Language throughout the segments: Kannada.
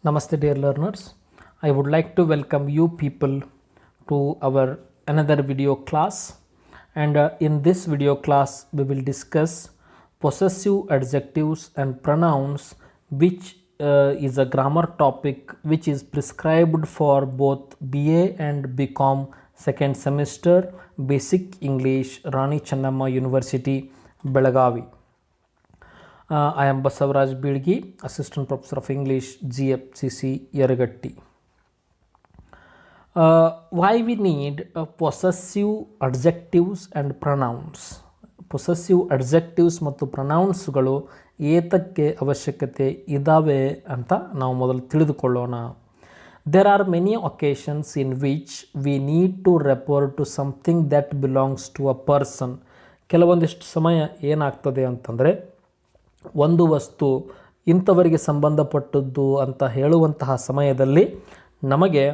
Namaste, dear learners. I would like to welcome you people to our another video class. And in this video class, we will discuss possessive adjectives and pronouns, which is a grammar topic which is prescribed for both BA and BCom second semester, Basic English, Rani Channamma University, Belagavi. I am Basavaraj Bilgi, Assistant Professor of English, GFCC, Yaragatti. Why we need possessive adjectives and pronouns? Possessive adjectives ಮತ್ತು ಪ್ರೊನೌನ್ಸ್ಗಳು ಏತಕ್ಕೆ ಅವಶ್ಯಕತೆ ಇದ್ದಾವೆ ಅಂತ ನಾವು ಮೊದಲು ತಿಳಿದುಕೊಳ್ಳೋಣ. There are many occasions in which we need to refer to something that belongs to a person. ಕೆಲವೊಂದಿಷ್ಟು ಸಮಯ ಏನಾಗ್ತದೆ ಅಂತಂದರೆ, ಒಂದು ವಸ್ತು ಇಂಥವರಿಗೆ ಸಂಬಂಧಪಟ್ಟದ್ದು ಅಂತ ಹೇಳುವಂತಹ ಸಮಯದಲ್ಲಿ ನಮಗೆ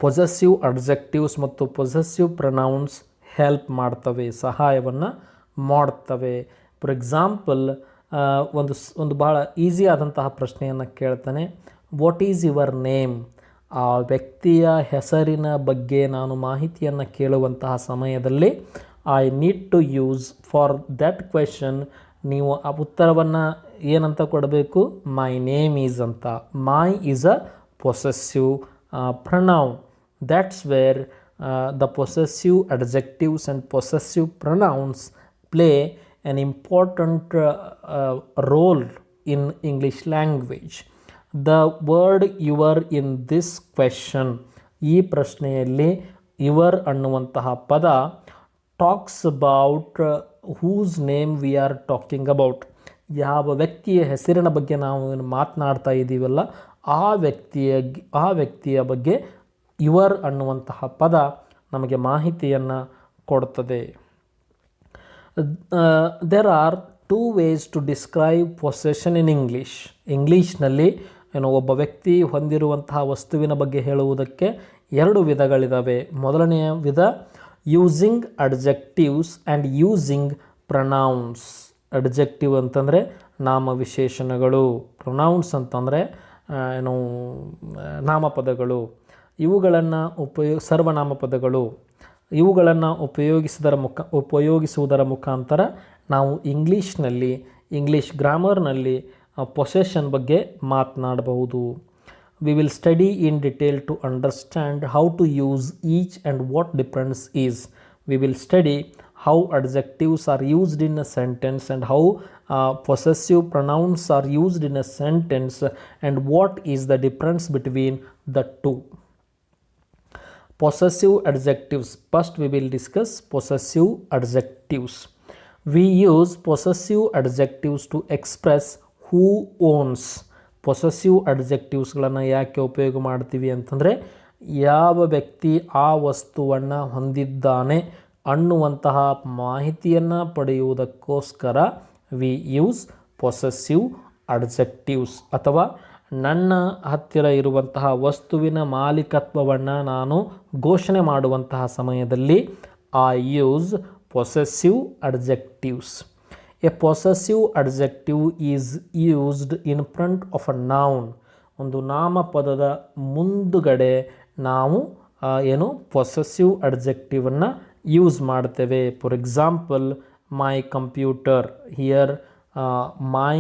ಪೊಸೆಸಿವ್ ಅಡ್ಜೆಕ್ಟಿವ್ಸ್ ಮತ್ತು ಪೊಸೆಸಿವ್ ಪ್ರೊನೌನ್ಸ್ ಹೆಲ್ಪ್ ಮಾಡ್ತವೆ, ಸಹಾಯವನ್ನು ಮಾಡ್ತವೆ. ಫಾರ್ ಎಕ್ಸಾಂಪಲ್, ಒಂದು ಭಾಳ ಈಸಿ ಆದಂತಹ ಪ್ರಶ್ನೆಯನ್ನು ಕೇಳ್ತಾನೆ, ವಾಟ್ ಈಸ್ ಯುವರ್ ನೇಮ್? ಆ ವ್ಯಕ್ತಿಯ ಹೆಸರಿನ ಬಗ್ಗೆ ನಾನು ಮಾಹಿತಿಯನ್ನು ಕೇಳುವಂತಹ ಸಮಯದಲ್ಲಿ I need to use for that question, ನೀವು ಆ ಉತ್ತರವನ್ನು ಏನಂತ ಕೊಡಬೇಕು? ಮೈ ನೇಮ್ ಈಸ್ ಅಂತ. My is a possessive pronoun. That's where the possessive adjectives and possessive pronouns play an important role in English language. The word your in this question, ಈ ಪ್ರಶ್ನೆಯಲ್ಲಿ your ಅನ್ನುವಂತಹ ಪದ talks about whose name we are talking about. ಯಾವ ವ್ಯಕ್ತಿಯ ಹೆಸರಿನ ಬಗ್ಗೆ ನಾವು ಮಾತನಾಡ್ತಾ ಇದ್ದೀವಲ್ಲ, ಆ ವ್ಯಕ್ತಿಯ ಬಗ್ಗೆ ಯುವರ್ ಅನ್ನುವಂತಹ ಪದ ನಮಗೆ ಮಾಹಿತಿಯನ್ನು ಕೊಡ್ತದೆ. There are two ways to describe possession in English. ಇಂಗ್ಲೀಷ್ನಲ್ಲಿ ಒಬ್ಬ ವ್ಯಕ್ತಿ ಹೊಂದಿರುವಂತಹ ವಸ್ತುವಿನ ಬಗ್ಗೆ ಹೇಳುವುದಕ್ಕೆ ಎರಡು ವಿಧಗಳಿದ್ದಾವೆ. ಮೊದಲನೆಯ ವಿಧ using adjectives and using pronouns. Adjective ಅಂತಂದರೆ ನಾಮವಿಶೇಷಣಗಳು, ಪ್ರೊನೌನ್ಸ್ ಅಂತಂದರೆ ನಾಮಪದಗಳು. ಇವುಗಳನ್ನು ಸರ್ವನಾಮ ಪದಗಳು. ಇವುಗಳನ್ನು ಉಪಯೋಗಿಸುವುದರ ಮುಖಾಂತರ ನಾವು ಇಂಗ್ಲೀಷ್ ಗ್ರಾಮರ್ನಲ್ಲಿ ಪೊಸೆಷನ್ ಬಗ್ಗೆ ಮಾತನಾಡಬಹುದು. We will study in detail to understand how to use each and what difference is. We will study how adjectives are used in a sentence and how possessive pronouns are used in a sentence and what is the difference between the two. Possessive adjectives. First we will discuss possessive adjectives. We use possessive adjectives to express who owns. Possessive ಅಡ್ಜೆಕ್ಟಿವ್ಸ್ಗಳನ್ನು ಯಾಕೆ ಉಪಯೋಗ ಮಾಡ್ತೀವಿ ಅಂತಂದರೆ, ಯಾವ ವ್ಯಕ್ತಿ ಆ ವಸ್ತುವನ್ನು ಹೊಂದಿದ್ದಾನೆ ಅನ್ನುವಂತಹ ಮಾಹಿತಿಯನ್ನು ಪಡೆಯುವುದಕ್ಕೋಸ್ಕರ ವಿ ಯೂಸ್ ಪೊಸೆಸಿವ್ ಅಡ್ಜೆಕ್ಟಿವ್ಸ್. ಅಥವಾ ನನ್ನ ಹತ್ತಿರ ಇರುವಂತಹ ವಸ್ತುವಿನ ಮಾಲೀಕತ್ವವನ್ನು ನಾನು ಘೋಷಣೆ ಮಾಡುವಂತಹ ಸಮಯದಲ್ಲಿ I use possessive adjectives. A possessive adjective is used in front of a noun. ಒಂದು ನಾಮಪದದ ಮುಂದುಗಡೆ ನಾವು ಪೊಸೆಸಿವ್ ಅಡ್ಜೆಕ್ಟಿವನ್ನು ಯೂಸ್ ಮಾಡ್ತೇವೆ. For example, my computer. Here my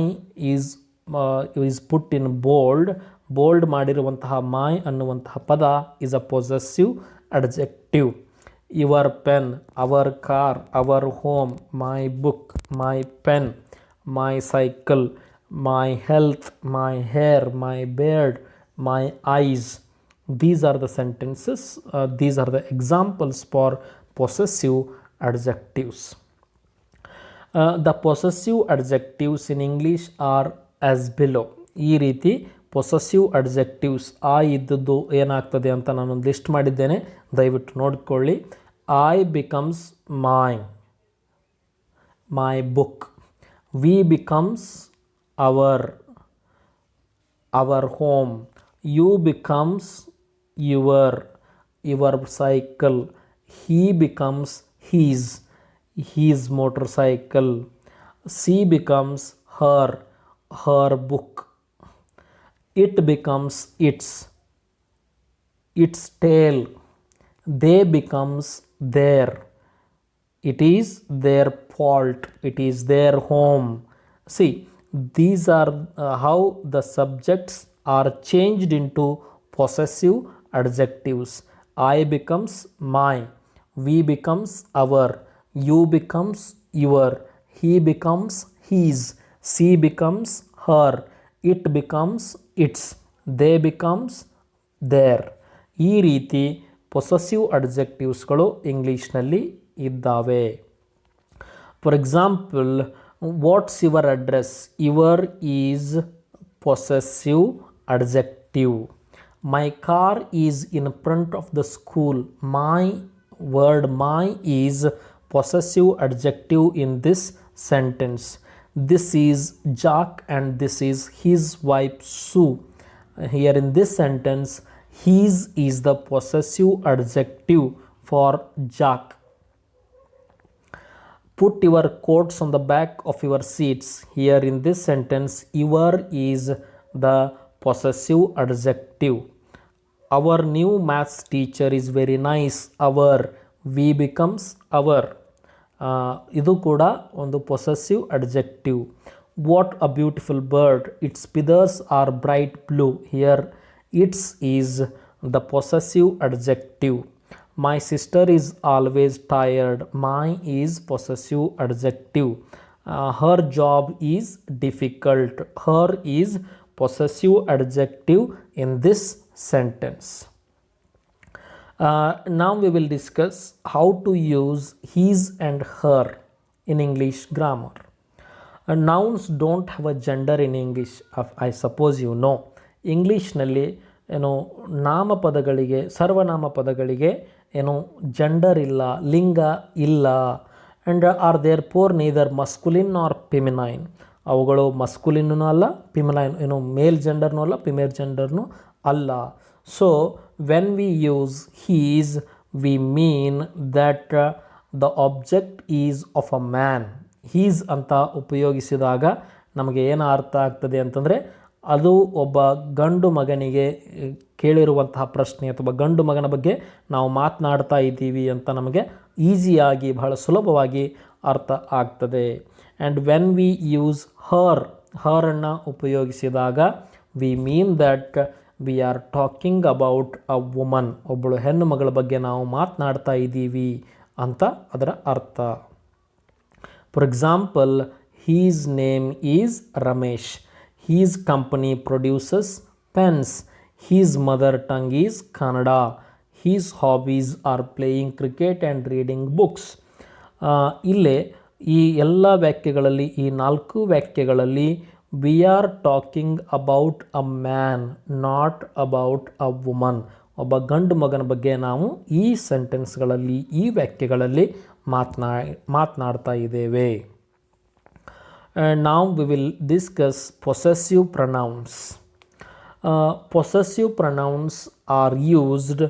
is put in bold ಮಾಡಿರುವಂತಹ ಮೈ ಅನ್ನುವಂತಹ ಪದ is a possessive adjective. Your pen, our car, our home, my book, my pen, my cycle, my health, my hair, my beard, my eyes. These are the sentences, these are the examples for possessive adjectives. The possessive adjectives in English are as below. ಈ ರೀತಿ ಪೊಸೆಸಿವ್ ಅಡ್ಜೆಕ್ಟಿವ್ಸ್ ಇದ್ದದ್ದು ಏನಾಗ್ತದೆ ಅಂತ ನಾನು ಲಿಸ್ಟ್ ಮಾಡಿದ್ದೇನೆ, ದಯವಿಟ್ಟು ನೋಡಿಕೊಳ್ಳಿ. I becomes my book. We becomes our home. You becomes your cycle. He becomes his motorcycle. She becomes her book. It becomes its tail. They becomes their. It is their fault. It is their home. See, these are how the subjects are changed into possessive adjectives. I becomes my, we becomes our, you becomes your, he becomes his, she becomes her, it becomes its, they becomes their. ಈ ರೀತಿ ಪೊಸೆಸಿವ್ ಅಡ್ಜೆಕ್ಟಿವ್ಸ್ಗಳು ಇಂಗ್ಲೀಷ್ನಲ್ಲಿ ಇದ್ದಾವೆ. For example, what's your address? Your is possessive adjective. My car is in front of the school. My word my is possessive adjective in this sentence. This is Jack and this is his wife Sue. Here in this sentence, his is the possessive adjective for Jack. Put your coats on the back of your seats. Here in this sentence, your is the possessive adjective. Our new maths teacher is very nice. Our, we becomes our. ಇದು ಕೂಡ ಒಂದು possessive adjective. What a beautiful bird, its feathers are bright blue. Here its is the possessive adjective. My sister is always tired. My is possessive adjective. Her job is difficult. Her is possessive adjective in this sentence. Now we will discuss how to use his and her in English grammar. Nouns don't have a gender in English, I suppose you know. ಇಂಗ್ಲೀಷ್ನಲ್ಲಿ ನಾಮಪದಗಳಿಗೆ, ಸರ್ವನಾಮ ಪದಗಳಿಗೆ ಜೆಂಡರ್ ಇಲ್ಲ, ಲಿಂಗ ಇಲ್ಲ. And are there for neither masculine or feminine. ಅವುಗಳು ಮಸ್ಕುಲಿನ್ನೂ ಅಲ್ಲ, ಫಿಮಿನೈನ್ ಮೇಲ್ ಜೆಂಡರ್ನೂ ಅಲ್ಲ, ಫಿಮೇಲ್ ಜೆಂಡರ್ನೂ ಅಲ್ಲ. So when we use his, we mean that the object is of a man. his ಅಂತ ಉಪಯೋಗಿಸಿದಾಗ ನಮಗೆ ಏನು ಅರ್ಥ ಆಗ್ತದೆ ಅಂತಂದರೆ, ಅದು ಒಬ್ಬ ಗಂಡು ಮಗನಿಗೆ ಕೇಳಿರುವಂತಹ ಪ್ರಶ್ನೆ ಅಥವಾ ಗಂಡು ಮಗನ ಬಗ್ಗೆ ನಾವು ಮಾತನಾಡ್ತಾ ಇದ್ದೀವಿ ಅಂತ ನಮಗೆ ಈಸಿಯಾಗಿ, ಬಹಳ ಸುಲಭವಾಗಿ ಅರ್ಥ ಆಗ್ತದೆ. ಆ್ಯಂಡ್ ವೆನ್ ವಿ ಯೂಸ್ ಹರನ್ನು ಉಪಯೋಗಿಸಿದಾಗ we mean that we are talking about a woman. ಒಬ್ಬಳು ಹೆಣ್ಣು ಮಗಳ ಬಗ್ಗೆ ನಾವು ಮಾತನಾಡ್ತಾ ಇದ್ದೀವಿ ಅಂತ ಅದರ ಅರ್ಥ. For example, his name is Ramesh. His company produces pens. His mother tongue is Kannada. His hobbies are playing cricket and reading books. ಇಲ್ಲೇ ಈ ಎಲ್ಲ ವಾಕ್ಯಗಳಲ್ಲಿ, ಈ 4 ವಾಕ್ಯಗಳಲ್ಲಿ we are talking about a man, not about a woman. ಒಬ್ಬ ಗಂಡು ಮಗನ ಬಗ್ಗೆ ನಾವು ಈ ಸೆಂಟೆನ್ಸ್ಗಳಲ್ಲಿ, ಈ ವಾಕ್ಯಗಳಲ್ಲಿ ಮಾತನಾಡ್ತಾ ಇದ್ದೇವೆ. Now we will discuss possessive pronouns. Possessive pronouns are used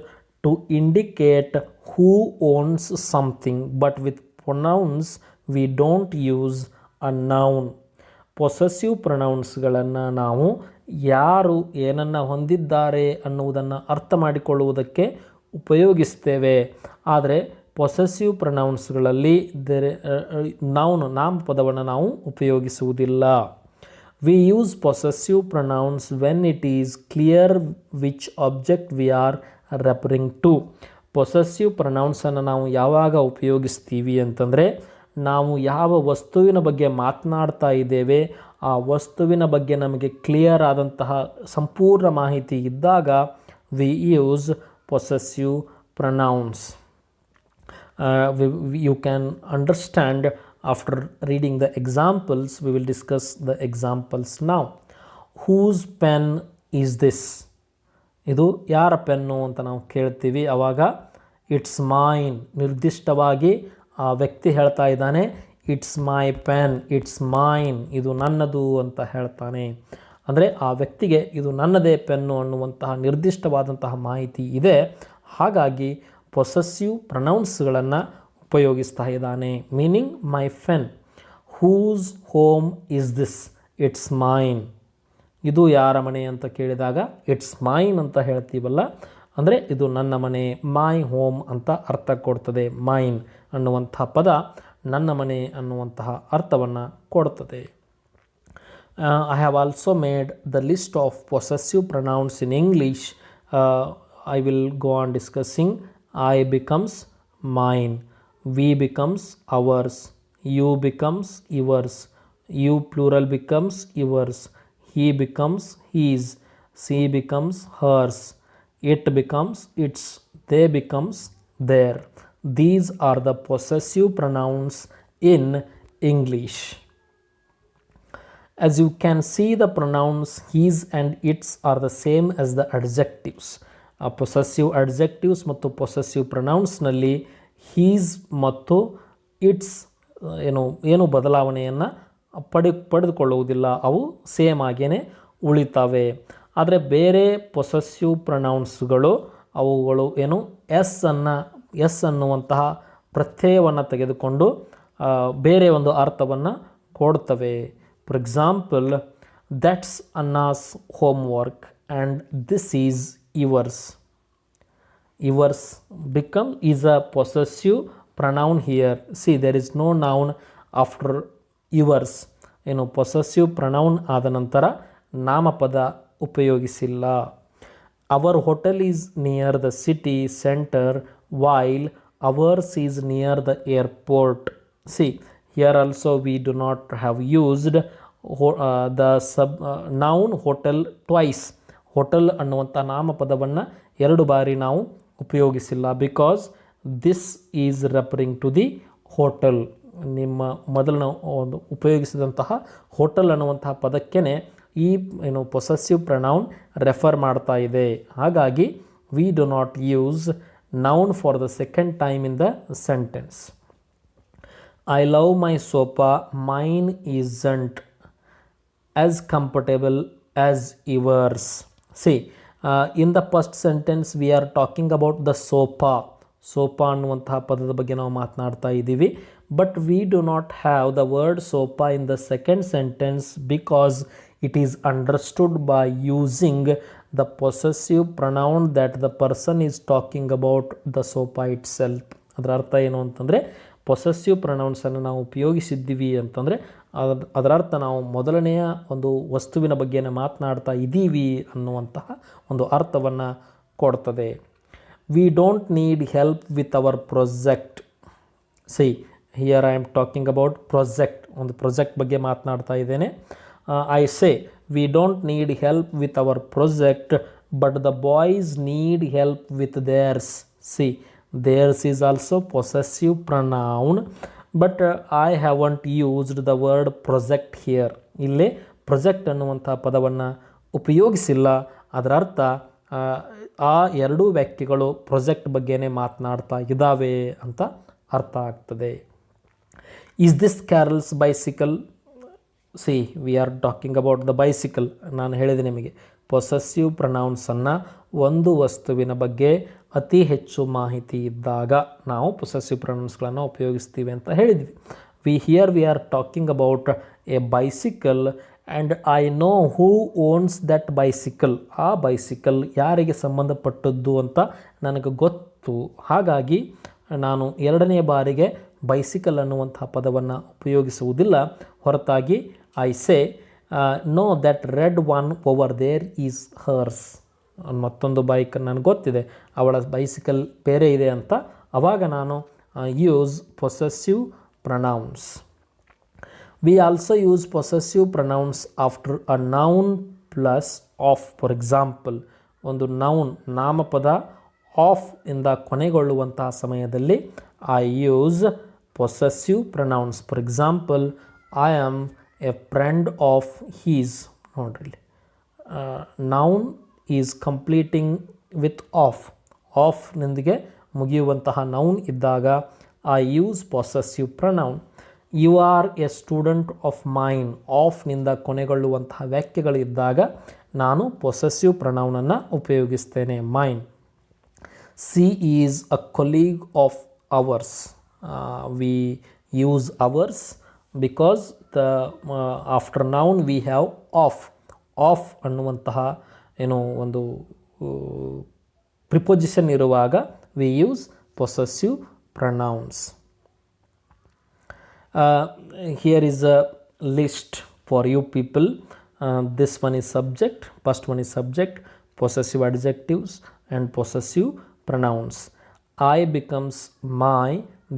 to indicate who owns something, but with pronouns we don't use a noun. Possessive ಪ್ರೊನೌನ್ಸ್ಗಳನ್ನು ನಾವು ಯಾರು ಏನನ್ನು ಹೊಂದಿದ್ದಾರೆ ಅನ್ನುವುದನ್ನು ಅರ್ಥ ಮಾಡಿಕೊಳ್ಳುವುದಕ್ಕೆ ಉಪಯೋಗಿಸ್ತೇವೆ. ಆದರೆ ಪೊಸೆಸಿವ್ ಪ್ರೊನೌನ್ಸ್ಗಳಲ್ಲಿ ನಾಮಪದವನ್ನು ನಾವು ಉಪಯೋಗಿಸುವುದಿಲ್ಲ. We use possessive pronouns when it is clear which object we are referring to. Possessive ಪ್ರೊನೌನ್ಸನ್ನು ನಾವು ಯಾವಾಗ ಉಪಯೋಗಿಸ್ತೀವಿ ಅಂತಂದರೆ, ನಾವು ಯಾವ ವಸ್ತುವಿನ ಬಗ್ಗೆ ಮಾತನಾಡ್ತಾ ಇದ್ದೇವೆ ಆ ವಸ್ತುವಿನ ಬಗ್ಗೆ ನಮಗೆ ಕ್ಲಿಯರ್ ಆದಂತಹ ಸಂಪೂರ್ಣ ಮಾಹಿತಿ ಇದ್ದಾಗ we use possessive pronouns. You can understand after reading the examples. We will discuss the examples now. Whose pen is this? ಇದು ಯಾರ ಪೆನ್ನು ಅಂತ ನಾವು ಕೇಳ್ತೀವಿ. ಆವಾಗ ಇಟ್ಸ್ ಮೈನ್. ನಿರ್ದಿಷ್ಟವಾಗಿ ಆ ವ್ಯಕ್ತಿ ಹೇಳ್ತಾ ಇದ್ದಾನೆ, it's my pen, it's mine, ಇದು ನನ್ನದು ಅಂತ ಹೇಳ್ತಾನೆ. ಅಂದರೆ ಆ ವ್ಯಕ್ತಿಗೆ ಇದು ನನ್ನದೇ ಪೆನ್ನು ಅನ್ನುವಂತಹ ನಿರ್ದಿಷ್ಟವಾದಂತಹ ಮಾಹಿತಿ ಇದೆ. ಹಾಗಾಗಿ ಪೊಸೆಸಿವ್ ಪ್ರೊನೌನ್ಸ್ಗಳನ್ನು ಉಪಯೋಗಿಸ್ತಾ ಇದ್ದಾನೆ. Meaning my pen. Whose home is this? It's mine. ಇದು ಯಾರ ಮನೆ ಅಂತ ಕೇಳಿದಾಗ ಇಟ್ಸ್ ಮೈನ್ ಅಂತ ಹೇಳ್ತೀವಲ್ಲ, ಅಂದರೆ ಇದು ನನ್ನ ಮನೆ, ಮೈ ಹೋಮ್ ಅಂತ ಅರ್ಥ ಕೊಡ್ತದೆ. ಮೈನ್ ಅನ್ನುವಂಥ ಪದ ನನ್ನ ಮನೆ ಅನ್ನುವಂತಹ ಅರ್ಥವನ್ನು ಕೊಡ್ತದೆ. I have also made the list of possessive pronouns in English. I will go on discussing. I becomes mine, we becomes ours, you becomes yours, you plural becomes yours, he becomes his, she becomes hers, it becomes its, they becomes their. These are the possessive pronouns in English. As you can see, the pronouns his and its are the same as the adjectives. Possessive adjectives ಮತ್ತು possessive pronounsನಲ್ಲಿ his ಮತ್ತು its ಏನು ಬದಲಾವಣೆಯನ್ನು ಪಡೆದುಕೊಳ್ಳುವುದಿಲ್ಲ, ಅವು ಸೇಮ್ ಆಗೇ ಉಳಿತವೆ. ಆದರೆ ಬೇರೆ ಪೊಸೆಸಿವ್ ಪ್ರೊನೌನ್ಸ್ಗಳು ಅವುಗಳು ಎಸ್ ಅನ್ನುವಂತಹ ಪ್ರತ್ಯಯವನ್ನು ತೆಗೆದುಕೊಂಡು ಬೇರೆ ಒಂದು ಅರ್ಥವನ್ನು ಕೊಡ್ತವೆ. For example, that's Anna's homework and this is yours. Yours is a possessive pronoun here. See, there is no noun after yours. Possessive pronoun ಆದ ನಂತರ ನಾಮಪದ ಉಪಯೋಗಿಸಿಲ್ಲ. Our hotel is near the city center while ours is near the airport. See, here also we do not have used the noun hotel twice. Hotel ಅನ್ನುವಂಥ ನಾಮಪದವನ್ನು 2 ಬಾರಿ ನಾವು ಉಪಯೋಗಿಸಿಲ್ಲ. Because this is referring to the hotel. ನಿಮ್ಮ ಮೊದಲು ಒಂದು ಉಪಯೋಗಿಸಿದಂತಹ ಹೋಟೆಲ್ ಅನ್ನುವಂತಹ ಪದಕ್ಕೇ ಈ ಪೊಸೆಸಿವ್ ಪ್ರೊನೌನ್ ರೆಫರ್ ಮಾಡ್ತಾ ಇದೆ. ಹಾಗಾಗಿ we do not use noun for the second time in the sentence. I love my sofa, mine isn't as comfortable as yours. See, in the first sentence we are talking about the sofa. Sofa ಅನ್ನುವಂತಹ ಪದದ ಬಗ್ಗೆ ನಾವು ಮಾತನಾಡ್ತಾ ಇದ್ದೀವಿ. But we do not have the word sofa in the second sentence because it is understood by using the possessive pronoun that the person is talking about the sofa itself. ಅದರ ಅರ್ಥ ಏನು ಅಂತಂದರೆ, ಪೊಸೆಸಿವ್ ಪ್ರೊನೌನ್ಸನ್ನು ನಾವು ಉಪಯೋಗಿಸಿದ್ದೀವಿ ಅಂತಂದರೆ ಅದರರ್ಥ ನಾವು ಮೊದಲನೆಯ ಒಂದು ವಸ್ತುವಿನ ಬಗ್ಗೆ ಮಾತನಾಡ್ತಾ ಇದ್ದೀವಿ ಅನ್ನುವಂತಹ ಒಂದು ಅರ್ಥವನ್ನು ಕೊಡ್ತದೆ. We don't need help with our project. See, here I am talking about project. ಒಂದು ಪ್ರಾಜೆಕ್ಟ್ ಬಗ್ಗೆ ಮಾತನಾಡ್ತಾ ಇದ್ದೇನೆ. I say we don't need help with our project but the boys need help with theirs. See, theirs is also possessive pronoun, but I haven't used the word project here. ಇಲ್ಲಿ ಪ್ರೊಜೆಕ್ಟ್ ಅನ್ನುವಂಥ ಪದವನ್ನು ಉಪಯೋಗಿಸಿಲ್ಲ. ಅದರ ಅರ್ಥ ಆ ಎರಡೂ ವ್ಯಕ್ತಿಗಳು ಪ್ರೊಜೆಕ್ಟ್ ಬಗ್ಗೆನೇ ಮಾತನಾಡ್ತಾ ಇದ್ದಾವೆ ಅಂತ ಅರ್ಥ ಆಗ್ತದೆ. Is this Carroll's bicycle? C, V are talking about the bicycle. ನಾನು ಹೇಳಿದೆ ನಿಮಗೆ, ಪೊಸೆಸಿವ್ ಪ್ರೊನೌನ್ಸನ್ನು ಒಂದು ವಸ್ತುವಿನ ಬಗ್ಗೆ ಅತಿ ಹೆಚ್ಚು ಮಾಹಿತಿ ಇದ್ದಾಗ ನಾವು ಪೊಸೆಸಿವ್ ಪ್ರೊನೌನ್ಸ್ಗಳನ್ನು ಉಪಯೋಗಿಸ್ತೀವಿ ಅಂತ ಹೇಳಿದ್ವಿ. V are talking about A bicycle and I know who owns that bicycle. ಆ ಬೈಸಿಕಲ್ ಯಾರಿಗೆ ಸಂಬಂಧಪಟ್ಟದ್ದು ಅಂತ ನನಗೆ ಗೊತ್ತು. ಹಾಗಾಗಿ ನಾನು ಎರಡನೇ ಬಾರಿಗೆ ಬೈಸಿಕಲ್ ಅನ್ನುವಂಥ ಪದವನ್ನು ಉಪಯೋಗಿಸುವುದಿಲ್ಲ. ಹೊರತಾಗಿ I say no that red one over there is hers. ಮತ್ತೊಂದು ಬೈಕ್ ನನಗೆ ಗೊತ್ತಿದೆ, ಅವಳ ಬೈಸಿಕಲ್ ಬೇರೆ ಇದೆ ಅಂತ. ಆವಾಗ ನಾನು use possessive pronouns. We also use possessive pronouns after a noun plus of. For example, ಒಂದು ನೌನ್ ನಾಮಪದ ಆಫ್ ಇಂದ ಕೊನೆಗೊಳ್ಳುವಂತಹ ಸಮಯದಲ್ಲಿ I use possessive pronouns. For example, I am a friend of his. ನೋಡ್ರಿ, noun is completing with of. ಆಫ್ನೊಂದಿಗೆ ಮುಗಿಯುವಂತಹ ನೌನ್ ಇದ್ದಾಗ I use possessive pronoun. You are a student of mine. ಆಫ್ನಿಂದ ಕೊನೆಗೊಳ್ಳುವಂತಹ ವ್ಯಕ್ತಿಗಳಿದ್ದಾಗ ನಾನು ಪೊಸೆಸಿವ್ ಪ್ರೊನೌನನ್ನು ಉಪಯೋಗಿಸ್ತೇನೆ, mine. She is a colleague of ours. We use ours because the after noun we have of. Of ಅನ್ನುವಂತಹ ಏನು ಒಂದು ಪ್ರಿಪೊಸಿಷನ್ ಇರುವಾಗ we use possessive pronouns. Here is a list for you people. This one is subject, first one is subject, possessive adjectives and possessive pronouns. I becomes my,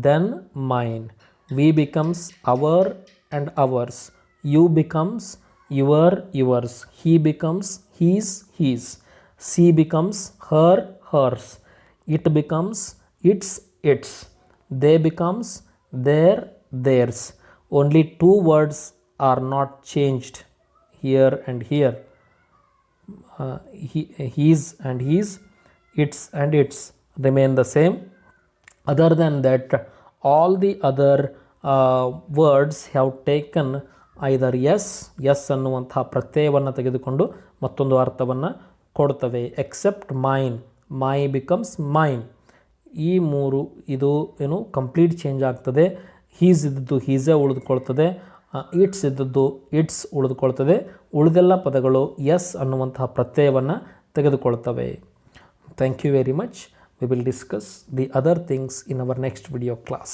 then mine. We becomes our and ours. You becomes your, yours. He becomes his, his. She becomes her, hers. It becomes its, its. They becomes their, theirs. Only two words are not changed, here and here. His and his, its and its remain the same. Other than that, all the other words have taken either yes ಅನ್ನುವಂತಹ ಪ್ರತ್ಯಯವನ್ನು ತೆಗೆದುಕೊಂಡು ಮತ್ತೊಂದು ಅರ್ಥವನ್ನು ಕೊಡ್ತವೆ. ಎಕ್ಸೆಪ್ಟ್ ಮೈನ್, ಮೈ ಬಿಕಮ್ಸ್ ಮೈನ್. ಈ ಮೂರು ಇದು ಏನು ಕಂಪ್ಲೀಟ್ ಚೇಂಜ್ ಆಗ್ತದೆ. ಹೀಸ್ ಇದ್ದದ್ದು ಹೀಸೇ ಉಳಿದುಕೊಳ್ತದೆ, ಇಟ್ಸ್ ಇದ್ದದ್ದು ಇಟ್ಸ್ ಉಳಿದುಕೊಳ್ತದೆ. ಉಳಿದೆಲ್ಲ ಪದಗಳು ಎಸ್ ಅನ್ನುವಂತಹ ಪ್ರತ್ಯಯವನ್ನು ತೆಗೆದುಕೊಳ್ತವೆ. Thank you very much. We will discuss the other things in our next video class.